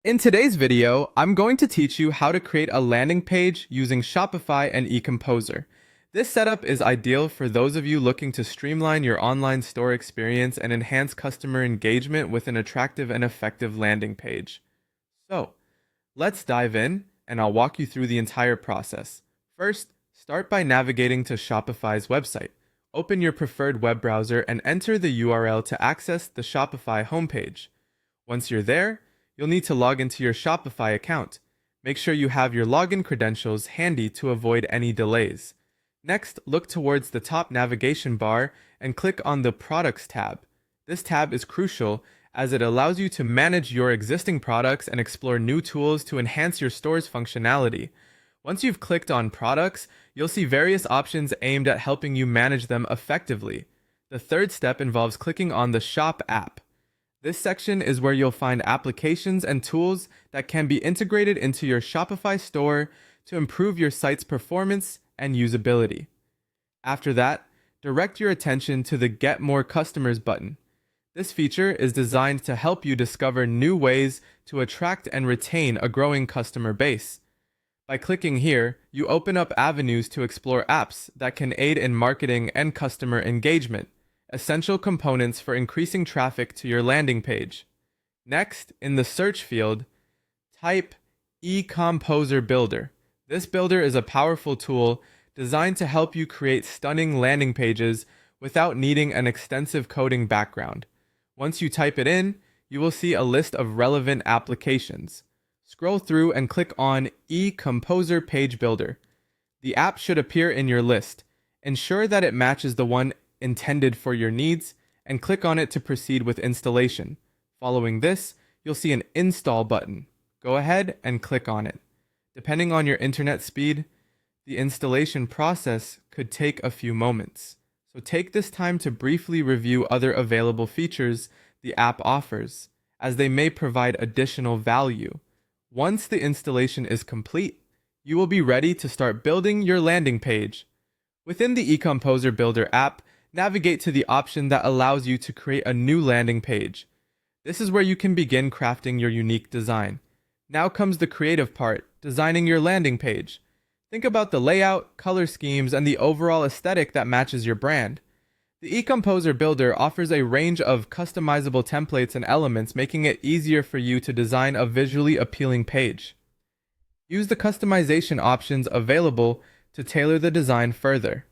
In today's video, I'm going to teach you how to create a landing page using Shopify and Ecomposer. This setup is ideal for those of you looking to streamline your online store experience and enhance customer engagement with an attractive and effective landing page. So, let's dive in, and I'll walk you through the entire process. First, start by navigating to Shopify's website. Open your preferred web browser and enter the URL to access the Shopify homepage. Once you're there, you'll need to log into your Shopify account. Make sure you have your login credentials handy to avoid any delays. Next, look towards the top navigation bar and click on the Products tab. This tab is crucial as it allows you to manage your existing products and explore new tools to enhance your store's functionality. Once you've clicked on Products, you'll see various options aimed at helping you manage them effectively. The third step involves clicking on the Shop app. This section is where you'll find applications and tools that can be integrated into your Shopify store to improve your site's performance and usability. After that, direct your attention to the Get More Customers button. This feature is designed to help you discover new ways to attract and retain a growing customer base. By clicking here, you open up avenues to explore apps that can aid in marketing and customer engagement, essential components for increasing traffic to your landing page. Next, in the search field, type eComposer Builder. This builder is a powerful tool designed to help you create stunning landing pages without needing an extensive coding background. Once you type it in, you will see a list of relevant applications. Scroll through and click on eComposer Page Builder. The app should appear in your list. Ensure that it matches the one intended for your needs and click on it to proceed with installation. Following this, you'll see an Install button. Go ahead and click on it. Depending on your internet speed, the installation process could take a few moments. So take this time to briefly review other available features the app offers, as they may provide additional value. Once the installation is complete, you will be ready to start building your landing page. Within the eComposer Builder app, navigate to the option that allows you to create a new landing page. This is where you can begin crafting your unique design. Now comes the creative part, designing your landing page. Think about the layout, color schemes, and the overall aesthetic that matches your brand. The eComposer Builder offers a range of customizable templates and elements, making it easier for you to design a visually appealing page. Use the customization options available to tailor the design further.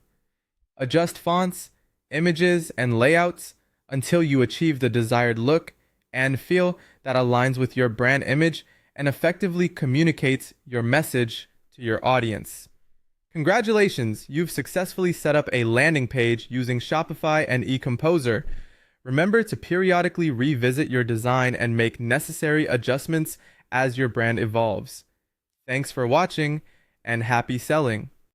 Adjust fonts, images, and layouts until you achieve the desired look and feel that aligns with your brand image and effectively communicates your message to your audience. Congratulations, you've successfully set up a landing page using Shopify and eComposer. Remember to periodically revisit your design and make necessary adjustments as your brand evolves. Thanks for watching, and happy selling!